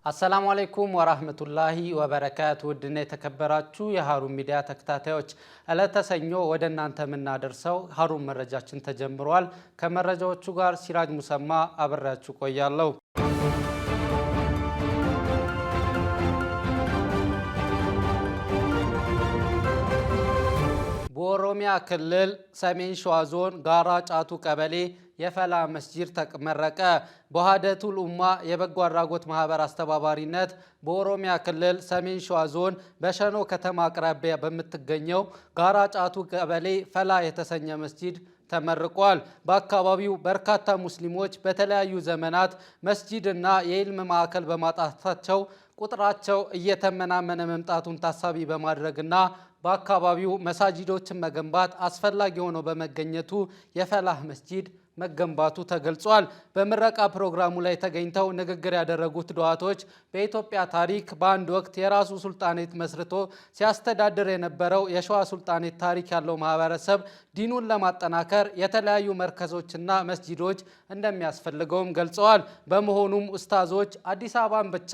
አሰላሙ አለይኩም ወራህመቱላሂ ወበረካቱ ውድና የተከበራችሁ የሃሩን ሚዲያ ተከታታዮች ዕለተ ሰኞ ወደ እናንተ የምናደርሰው ሃሩን መረጃችን ተጀምሯል። ከመረጃዎቹ ጋር ሲራጅ ሙሰማ አብሬያችሁ ቆያለሁ። በኦሮሚያ ክልል ሰሜን ሸዋ ዞን ጋራ ጫቱ ቀበሌ የፈላ መስጂድ ተመረቀ። በዋህደቱል ኡማ የበጎ አድራጎት ማህበር አስተባባሪነት በኦሮሚያ ክልል ሰሜን ሸዋ ዞን በሸኖ ከተማ አቅራቢያ በምትገኘው ጋራ ጫቱ ቀበሌ ፈላ የተሰኘ መስጂድ ተመርቋል። በአካባቢው በርካታ ሙስሊሞች በተለያዩ ዘመናት መስጂድና የኢልም ማዕከል በማጣታቸው ቁጥራቸው እየተመናመነ መምጣቱን ታሳቢ በማድረግና በአካባቢው መሳጂዶችን መገንባት አስፈላጊ ሆኖ በመገኘቱ የፈላህ መስጂድ መገንባቱ ተገልጿል። በምረቃ ፕሮግራሙ ላይ ተገኝተው ንግግር ያደረጉት ዱዓቶች በኢትዮጵያ ታሪክ በአንድ ወቅት የራሱ ሱልጣኔት መስርቶ ሲያስተዳድር የነበረው የሸዋ ሱልጣኔት ታሪክ ያለው ማህበረሰብ ዲኑን ለማጠናከር የተለያዩ መርከዞችና መስጂዶች እንደሚያስፈልገውም ገልጸዋል። በመሆኑም ኡስታዞች አዲስ አበባን ብቻ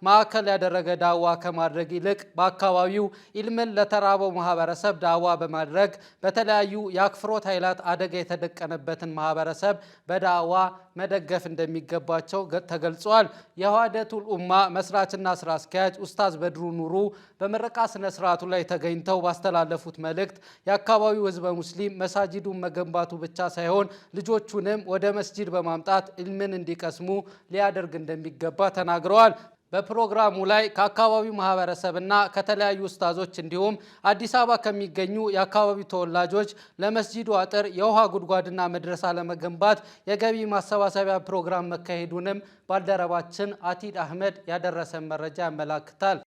ማዕከል ያደረገ ዳዋ ከማድረግ ይልቅ በአካባቢው ኢልምን ለተራበው ማህበረሰብ ዳዋ በማድረግ በተለያዩ የአክፍሮት ኃይላት አደጋ የተደቀነበትን ማህበረሰብ በዳዋ መደገፍ እንደሚገባቸው ተገልጿል። የዋህደቱል ኡማ መስራችና ስራ አስኪያጅ ኡስታዝ በድሩ ኑሩ በምረቃ ስነ ስርዓቱ ላይ ተገኝተው ባስተላለፉት መልእክት የአካባቢው ህዝበ ሙስሊም መሳጂዱን መገንባቱ ብቻ ሳይሆን ልጆቹንም ወደ መስጂድ በማምጣት ኢልምን እንዲቀስሙ ሊያደርግ እንደሚገባ ተናግረዋል። በፕሮግራሙ ላይ ከአካባቢው ማህበረሰብና ከተለያዩ ኡስታዞች እንዲሁም አዲስ አበባ ከሚገኙ የአካባቢው ተወላጆች ለመስጂዱ አጥር የውሃ ጉድጓድና መድረሳ ለመገንባት የገቢ ማሰባሰቢያ ፕሮግራም መካሄዱንም ባልደረባችን አቲድ አህመድ ያደረሰን መረጃ ያመላክታል።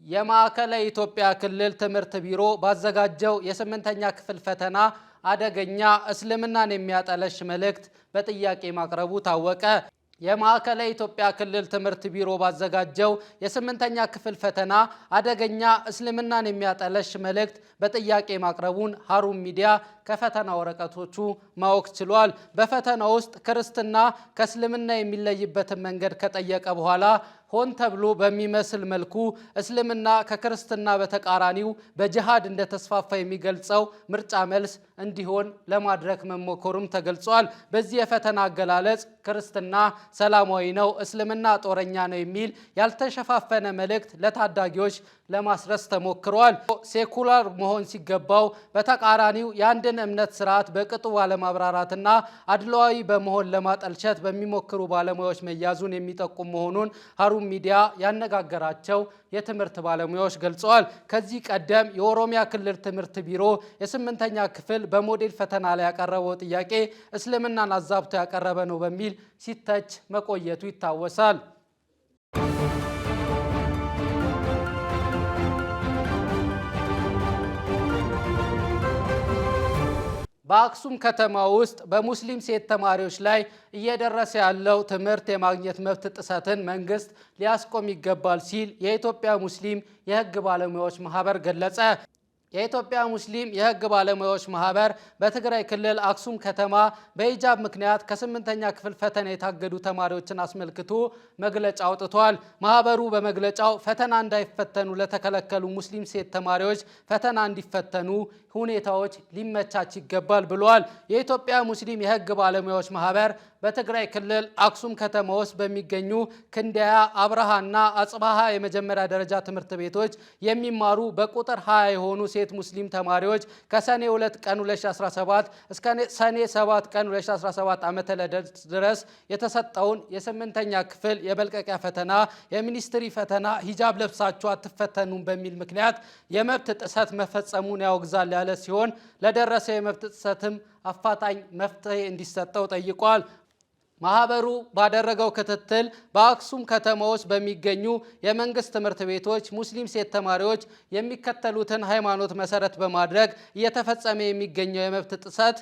የማዕከላዊ ኢትዮጵያ ክልል ትምህርት ቢሮ ባዘጋጀው የስምንተኛ ክፍል ፈተና አደገኛ እስልምናን የሚያጠለሽ መልእክት በጥያቄ ማቅረቡ ታወቀ። የማዕከላዊ ኢትዮጵያ ክልል ትምህርት ቢሮ ባዘጋጀው የስምንተኛ ክፍል ፈተና አደገኛ እስልምናን የሚያጠለሽ መልእክት በጥያቄ ማቅረቡን ሃሩን ሚዲያ ከፈተና ወረቀቶቹ ማወቅ ችሏል። በፈተና ውስጥ ክርስትና ከእስልምና የሚለይበትን መንገድ ከጠየቀ በኋላ ሆን ተብሎ በሚመስል መልኩ እስልምና ከክርስትና በተቃራኒው በጅሃድ እንደተስፋፋ የሚገልጸው ምርጫ መልስ እንዲሆን ለማድረግ መሞከሩም ተገልጿል። በዚህ የፈተና አገላለጽ ክርስትና ሰላማዊ ነው፣ እስልምና ጦረኛ ነው የሚል ያልተሸፋፈነ መልእክት ለታዳጊዎች ለማስረስ ተሞክሯል። ሴኩላር መሆን ሲገባው በተቃራኒው የአንድን እምነት ስርዓት በቅጡ ባለማብራራትና አድሏዊ በመሆን ለማጠልሸት በሚሞክሩ ባለሙያዎች መያዙን የሚጠቁም መሆኑን ሃሩን ሚዲያ ያነጋገራቸው የትምህርት ባለሙያዎች ገልጸዋል። ከዚህ ቀደም የኦሮሚያ ክልል ትምህርት ቢሮ የስምንተኛ ክፍል በሞዴል ፈተና ላይ ያቀረበው ጥያቄ እስልምናን አዛብቶ ያቀረበ ነው በሚል ሲተች መቆየቱ ይታወሳል። በአክሱም ከተማ ውስጥ በሙስሊም ሴት ተማሪዎች ላይ እየደረሰ ያለው ትምህርት የማግኘት መብት ጥሰትን መንግስት ሊያስቆም ይገባል ሲል የኢትዮጵያ ሙስሊም የህግ ባለሙያዎች ማህበር ገለጸ። የኢትዮጵያ ሙስሊም የህግ ባለሙያዎች ማህበር በትግራይ ክልል አክሱም ከተማ በሂጃብ ምክንያት ከስምንተኛ ክፍል ፈተና የታገዱ ተማሪዎችን አስመልክቶ መግለጫ አውጥቷል። ማህበሩ በመግለጫው ፈተና እንዳይፈተኑ ለተከለከሉ ሙስሊም ሴት ተማሪዎች ፈተና እንዲፈተኑ ሁኔታዎች ሊመቻች ይገባል ብሏል። የኢትዮጵያ ሙስሊም የህግ ባለሙያዎች ማህበር በትግራይ ክልል አክሱም ከተማ ውስጥ በሚገኙ ክንዳያ፣ አብርሃና አጽባሃ የመጀመሪያ ደረጃ ትምህርት ቤቶች የሚማሩ በቁጥር 20 የሆኑ ሴት ሙስሊም ተማሪዎች ከሰኔ 2 ቀን 2017 እስከ ሰኔ 7 ቀን 2017 ዓመተ ልደት ድረስ የተሰጠውን የስምንተኛ ክፍል የመልቀቂያ ፈተና የሚኒስትሪ ፈተና ሂጃብ ለብሳችሁ አትፈተኑም በሚል ምክንያት የመብት ጥሰት መፈጸሙን ያወግዛል ያለ ሲሆን ለደረሰው የመብት ጥሰትም አፋጣኝ መፍትሄ እንዲሰጠው ጠይቋል። ማህበሩ ባደረገው ክትትል በአክሱም ከተማ ውስጥ በሚገኙ የመንግስት ትምህርት ቤቶች ሙስሊም ሴት ተማሪዎች የሚከተሉትን ሃይማኖት መሰረት በማድረግ እየተፈጸመ የሚገኘው የመብት ጥሰት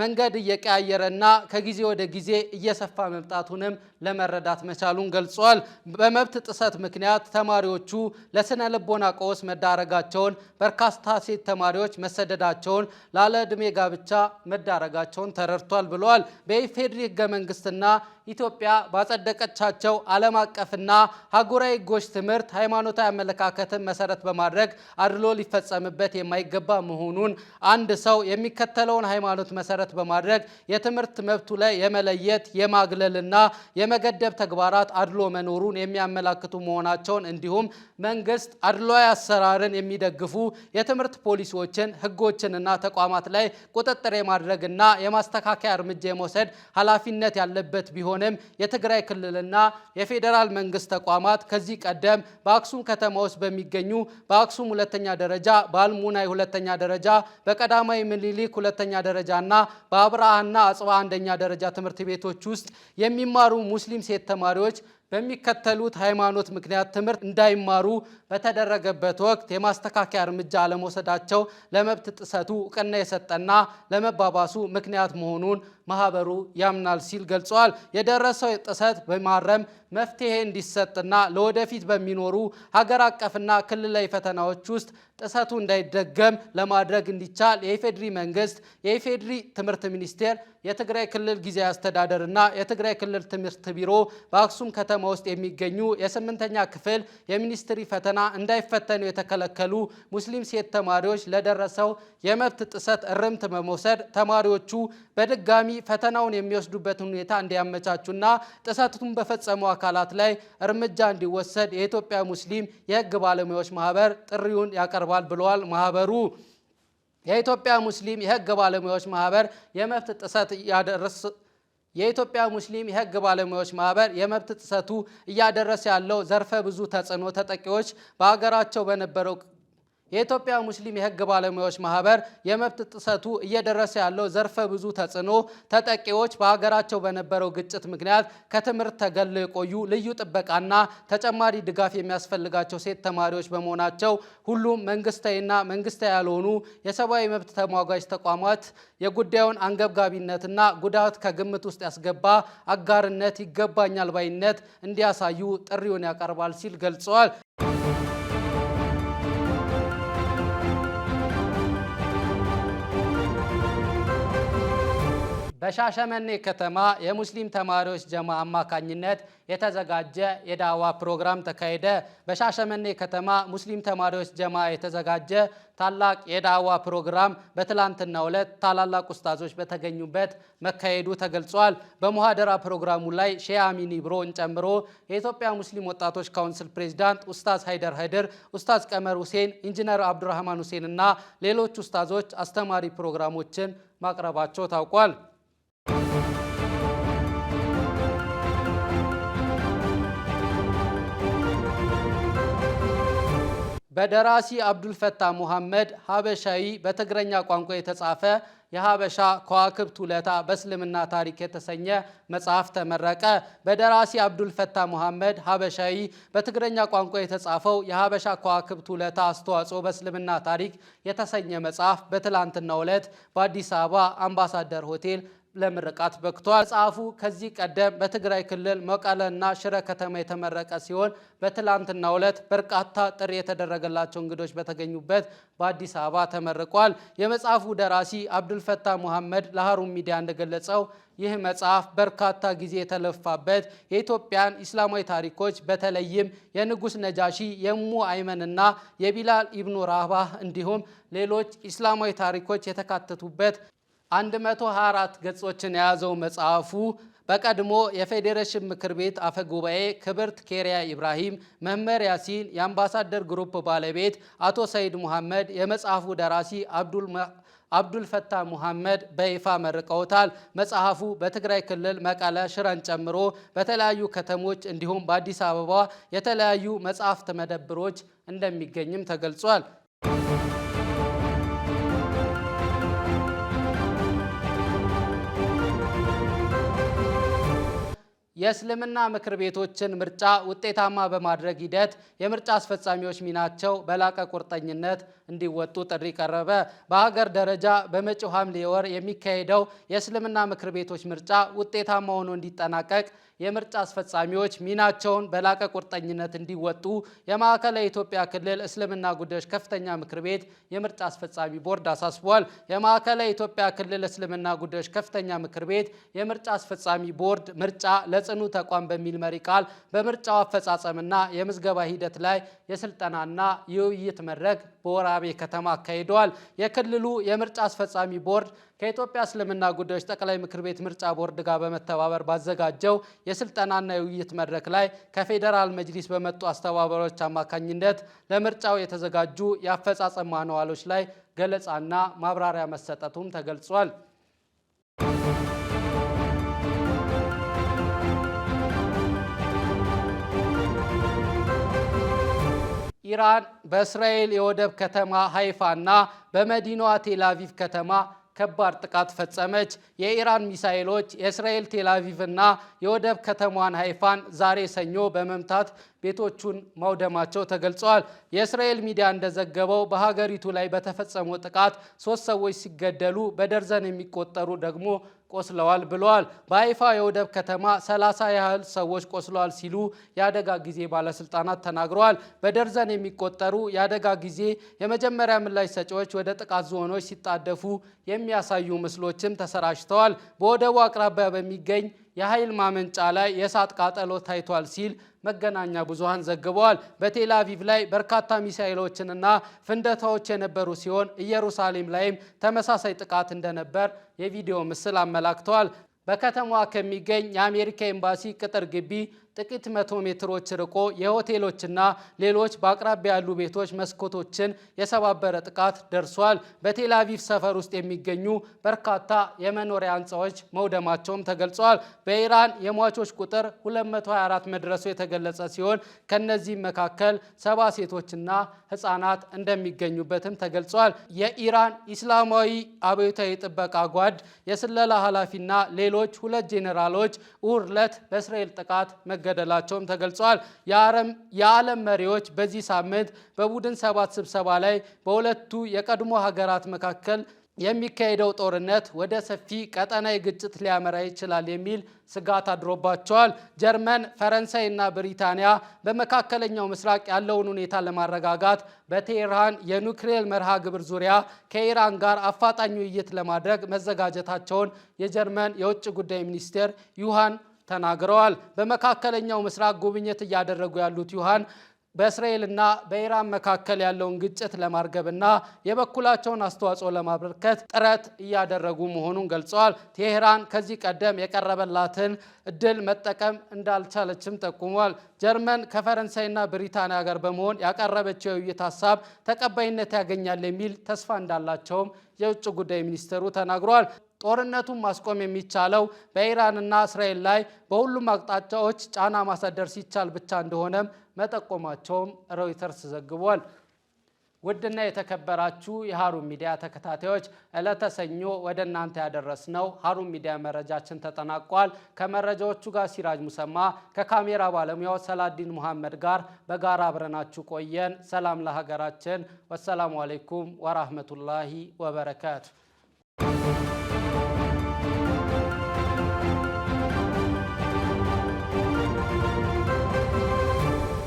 መንገድ እየቀያየረና ከጊዜ ወደ ጊዜ እየሰፋ መምጣቱንም ለመረዳት መቻሉን ገልጿል። በመብት ጥሰት ምክንያት ተማሪዎቹ ለስነ ልቦና ቀውስ መዳረጋቸውን፣ በርካታ ሴት ተማሪዎች መሰደዳቸውን፣ ላለ ዕድሜ ጋብቻ መዳረጋቸውን ተረድቷል ብለዋል። በኢፌዴሪ ህገ መንግስትና ኢትዮጵያ ባጸደቀቻቸው ዓለም አቀፍና ሀገራዊ ህጎች ትምህርት ሃይማኖታዊ አመለካከትን መሰረት በማድረግ አድሎ ሊፈጸምበት የማይገባ መሆኑን፣ አንድ ሰው የሚከተለውን ሃይማኖት መሰረት በማድረግ የትምህርት መብቱ ላይ የመለየት የማግለልና የመገደብ ተግባራት አድሎ መኖሩን የሚያመላክቱ መሆናቸውን እንዲሁም መንግስት አድሏዊ አሰራርን የሚደግፉ የትምህርት ፖሊሲዎችን፣ ህጎችንና ተቋማት ላይ ቁጥጥር የማድረግና የማስተካከያ እርምጃ የመውሰድ ኃላፊነት ያለበት ቢሆንም የትግራይ ክልልና የፌዴራል መንግስት ተቋማት ከዚህ ቀደም በአክሱም ከተማ ውስጥ በሚገኙ በአክሱም ሁለተኛ ደረጃ፣ በአልሙናይ ሁለተኛ ደረጃ፣ በቀዳማዊ ምኒልክ ሁለተኛ ደረጃና በአብርሃና አጽብሃ አንደኛ ደረጃ ትምህርት ቤቶች ውስጥ የሚማሩ ሙስሊም ሴት ተማሪዎች በሚከተሉት ሃይማኖት ምክንያት ትምህርት እንዳይማሩ በተደረገበት ወቅት የማስተካከያ እርምጃ አለመውሰዳቸው ለመብት ጥሰቱ እውቅና የሰጠና ለመባባሱ ምክንያት መሆኑን ማህበሩ ያምናል ሲል ገልጿል። የደረሰው ጥሰት በማረም መፍትሄ እንዲሰጥና ለወደፊት በሚኖሩ ሀገር አቀፍና ክልላዊ ፈተናዎች ውስጥ ጥሰቱ እንዳይደገም ለማድረግ እንዲቻል የኢፌዴሪ መንግስት፣ የኢፌዴሪ ትምህርት ሚኒስቴር፣ የትግራይ ክልል ጊዜያዊ አስተዳደርና የትግራይ ክልል ትምህርት ቢሮ በአክሱም ከተማ ውስጥ የሚገኙ የ8ኛ ክፍል የሚኒስትሪ ፈተና እንዳይፈተኑ የተከለከሉ ሙስሊም ሴት ተማሪዎች ለደረሰው የመብት ጥሰት እርምት በመውሰድ ተማሪዎቹ በድጋሚ ፈተናውን የሚወስዱበትን ሁኔታ እንዲያመቻቹና ጥሰቱን በፈጸሙ አካላት ላይ እርምጃ እንዲወሰድ የኢትዮጵያ ሙስሊም የህግ ባለሙያዎች ማህበር ጥሪውን ያቀርባል ብለዋል። ማህበሩ የኢትዮጵያ ሙስሊም የህግ ባለሙያዎች ማህበር የመብት ጥሰት የኢትዮጵያ ሙስሊም የህግ ባለሙያዎች ማህበር የመብት ጥሰቱ እያደረሰ ያለው ዘርፈ ብዙ ተጽዕኖ ተጠቂዎች በሀገራቸው በነበረው የኢትዮጵያ ሙስሊም የህግ ባለሙያዎች ማህበር የመብት ጥሰቱ እየደረሰ ያለው ዘርፈ ብዙ ተጽዕኖ ተጠቂዎች በሀገራቸው በነበረው ግጭት ምክንያት ከትምህርት ተገለው የቆዩ ልዩ ጥበቃና ተጨማሪ ድጋፍ የሚያስፈልጋቸው ሴት ተማሪዎች በመሆናቸው ሁሉም መንግስታዊና መንግስታዊ ያልሆኑ የሰብአዊ መብት ተሟጋች ተቋማት የጉዳዩን አንገብጋቢነትና ጉዳት ከግምት ውስጥ ያስገባ አጋርነት፣ ይገባኛል ባይነት እንዲያሳዩ ጥሪውን ያቀርባል ሲል ገልጸዋል። በሻሸመኔ ከተማ የሙስሊም ተማሪዎች ጀማ አማካኝነት የተዘጋጀ የዳዋ ፕሮግራም ተካሄደ። በሻሸመኔ ከተማ ሙስሊም ተማሪዎች ጀማ የተዘጋጀ ታላቅ የዳዋ ፕሮግራም በትላንትናው ዕለት ታላላቅ ኡስታዞች በተገኙበት መካሄዱ ተገልጿል። በሙሐደራ ፕሮግራሙ ላይ ሼህ አሚን ኢብሮን ጨምሮ የኢትዮጵያ ሙስሊም ወጣቶች ካውንስል ፕሬዝዳንት ኡስታዝ ሃይደር ሀይድር፣ ኡስታዝ ቀመር ሁሴን፣ ኢንጂነር አብዱራህማን ሁሴን እና ሌሎች ኡስታዞች አስተማሪ ፕሮግራሞችን ማቅረባቸው ታውቋል። በደራሲ አብዱልፈታህ ሙሐመድ ሀበሻዊ በትግረኛ ቋንቋ የተጻፈ የሀበሻ ከዋክብት ውለታ በእስልምና ታሪክ የተሰኘ መጽሐፍ ተመረቀ። በደራሲ አብዱልፈታህ ሙሐመድ ሀበሻዊ በትግረኛ ቋንቋ የተጻፈው የሀበሻ ከዋክብት ውለታ አስተዋጽኦ በእስልምና ታሪክ የተሰኘ መጽሐፍ በትላንትናው ዕለት በአዲስ አበባ አምባሳደር ሆቴል ለምርቃት በቅቷል። መጽሐፉ ከዚህ ቀደም በትግራይ ክልል መቀለና ሽረ ከተማ የተመረቀ ሲሆን በትላንትናው ዕለት በርካታ ጥሪ የተደረገላቸው እንግዶች በተገኙበት በአዲስ አበባ ተመርቋል። የመጽሐፉ ደራሲ አብዱልፈታህ ሙሐመድ ለሀሩን ሚዲያ እንደገለጸው ይህ መጽሐፍ በርካታ ጊዜ የተለፋበት የኢትዮጵያን ኢስላማዊ ታሪኮች በተለይም የንጉስ ነጃሺ፣ የሙ አይመንና የቢላል ኢብኑ ራባህ እንዲሁም ሌሎች ኢስላማዊ ታሪኮች የተካተቱበት 124 ገጾችን የያዘው መጽሐፉ በቀድሞ የፌዴሬሽን ምክር ቤት አፈ ጉባኤ ክብርት ኬሪያ ኢብራሂም፣ መምህር ያሲን፣ የአምባሳደር ግሩፕ ባለቤት አቶ ሰይድ ሙሐመድ፣ የመጽሐፉ ደራሲ አብዱልፈታህ ሙሐመድ በይፋ መርቀውታል። መጽሐፉ በትግራይ ክልል መቀለ፣ ሽረን ጨምሮ በተለያዩ ከተሞች እንዲሁም በአዲስ አበባ የተለያዩ መጽሐፍት መደብሮች እንደሚገኝም ተገልጿል። የእስልምና ምክር ቤቶችን ምርጫ ውጤታማ በማድረግ ሂደት የምርጫ አስፈጻሚዎች ሚናቸው በላቀ ቁርጠኝነት እንዲወጡ ጥሪ ቀረበ። በሀገር ደረጃ በመጪው ሐምሌ ወር የሚካሄደው የእስልምና ምክር ቤቶች ምርጫ ውጤታማ ሆኖ እንዲጠናቀቅ የምርጫ አስፈጻሚዎች ሚናቸውን በላቀ ቁርጠኝነት እንዲወጡ የማዕከላዊ ኢትዮጵያ ክልል እስልምና ጉዳዮች ከፍተኛ ምክር ቤት የምርጫ አስፈጻሚ ቦርድ አሳስቧል። የማዕከላዊ ኢትዮጵያ ክልል እስልምና ጉዳዮች ከፍተኛ ምክር ቤት የምርጫ አስፈጻሚ ቦርድ ምርጫ ለጽኑ ተቋም በሚል መሪ ቃል በምርጫው አፈጻጸምና የምዝገባ ሂደት ላይ የስልጠናና የውይይት መድረክ በወራቤ ከተማ አካሂደዋል። የክልሉ የምርጫ አስፈጻሚ ቦርድ ከኢትዮጵያ እስልምና ጉዳዮች ጠቅላይ ምክር ቤት ምርጫ ቦርድ ጋር በመተባበር ባዘጋጀው የስልጠናና የውይይት መድረክ ላይ ከፌዴራል መጅሊስ በመጡ አስተባባሪዎች አማካኝነት ለምርጫው የተዘጋጁ የአፈጻጸም ማንዋሎች ላይ ገለጻና ማብራሪያ መሰጠቱም ተገልጿል። ኢራን በእስራኤል የወደብ ከተማ ሃይፋና በመዲናዋ ቴል አቪቭ ከተማ ከባድ ጥቃት ፈጸመች። የኢራን ሚሳኤሎች የእስራኤል ቴል አቪቭና የወደብ ከተማዋን ሃይፋን ዛሬ ሰኞ በመምታት ቤቶቹን ማውደማቸው ተገልጿል። የእስራኤል ሚዲያ እንደዘገበው በሀገሪቱ ላይ በተፈጸመው ጥቃት 3 ሰዎች ሲገደሉ በደርዘን የሚቆጠሩ ደግሞ ቆስለዋል ብለዋል። በሃይፋ የወደብ ከተማ 30 ያህል ሰዎች ቆስለዋል ሲሉ የአደጋ ጊዜ ባለስልጣናት ተናግረዋል። በደርዘን የሚቆጠሩ የአደጋ ጊዜ የመጀመሪያ ምላሽ ሰጪዎች ወደ ጥቃት ዞኖች ሲጣደፉ የሚያሳዩ ምስሎችም ተሰራጭተዋል። በወደቡ አቅራቢያ በሚገኝ የኃይል ማመንጫ ላይ የእሳት ቃጠሎ ታይቷል ሲል መገናኛ ብዙሃን ዘግበዋል። በቴል አቪቭ ላይ በርካታ ሚሳኤሎችንና ፍንዳታዎች የነበሩ ሲሆን ኢየሩሳሌም ላይም ተመሳሳይ ጥቃት እንደነበር የቪዲዮ ምስል አመላክተዋል። በከተማዋ ከሚገኝ የአሜሪካ ኤምባሲ ቅጥር ግቢ ጥቂት 100 ሜትሮች ርቆ የሆቴሎችና ሌሎች በአቅራቢያ ያሉ ቤቶች መስኮቶችን የሰባበረ ጥቃት ደርሷል። በቴል አቪቭ ሰፈር ውስጥ የሚገኙ በርካታ የመኖሪያ ህንፃዎች መውደማቸውም ተገልጿል። በኢራን የሟቾች ቁጥር 224 መድረሱ የተገለጸ ሲሆን ከነዚህም መካከል 70 ሴቶችና ህፃናት እንደሚገኙበትም ተገልጿል። የኢራን ኢስላማዊ አብዮታዊ ጥበቃ ጓድ የስለላ ኃላፊና ሌሎች 2 ጄኔራሎች እሁድ ዕለት በእስራኤል ጥቃት መገደላቸውም ተገልጿል። የዓለም መሪዎች በዚህ ሳምንት በቡድን 7 ስብሰባ ላይ በሁለቱ የቀድሞ ሀገራት መካከል የሚካሄደው ጦርነት ወደ ሰፊ ቀጠናዊ ግጭት ሊያመራ ይችላል የሚል ስጋት አድሮባቸዋል። ጀርመን፣ ፈረንሳይ እና ብሪታንያ በመካከለኛው ምስራቅ ያለውን ሁኔታ ለማረጋጋት በቴህራን የኑክሌር መርሃ ግብር ዙሪያ ከኢራን ጋር አፋጣኝ ውይይት ለማድረግ መዘጋጀታቸውን የጀርመን የውጭ ጉዳይ ሚኒስቴር ዩሃን ተናግረዋል። በመካከለኛው ምስራቅ ጉብኝት እያደረጉ ያሉት ዩሃን በእስራኤልና በኢራን መካከል ያለውን ግጭት ለማርገብና የበኩላቸውን አስተዋጽኦ ለማበርከት ጥረት እያደረጉ መሆኑን ገልጸዋል። ቴህራን ከዚህ ቀደም የቀረበላትን እድል መጠቀም እንዳልቻለችም ጠቁሟል። ጀርመን ከፈረንሳይና ብሪታንያ ጋር በመሆን ያቀረበችው የውይይት ሀሳብ ተቀባይነት ያገኛል የሚል ተስፋ እንዳላቸውም የውጭ ጉዳይ ሚኒስትሩ ተናግሯል። ጦርነቱን ማስቆም የሚቻለው በኢራንና እስራኤል ላይ በሁሉም አቅጣጫዎች ጫና ማሳደር ሲቻል ብቻ እንደሆነም መጠቆማቸውም ሮይተርስ ዘግቧል። ውድና የተከበራችሁ የሃሩን ሚዲያ ተከታታዮች ዕለተ ሰኞ ወደ እናንተ ያደረስነው ሃሩን ሚዲያ መረጃችን ተጠናቋል። ከመረጃዎቹ ጋር ሲራጅ ሙሰማ ከካሜራ ባለሙያው ሰላዲን መሐመድ ጋር በጋራ አብረናችሁ ቆየን። ሰላም ለሀገራችን። ወሰላሙ አለይኩም ወራህመቱላሂ ወበረካቱ።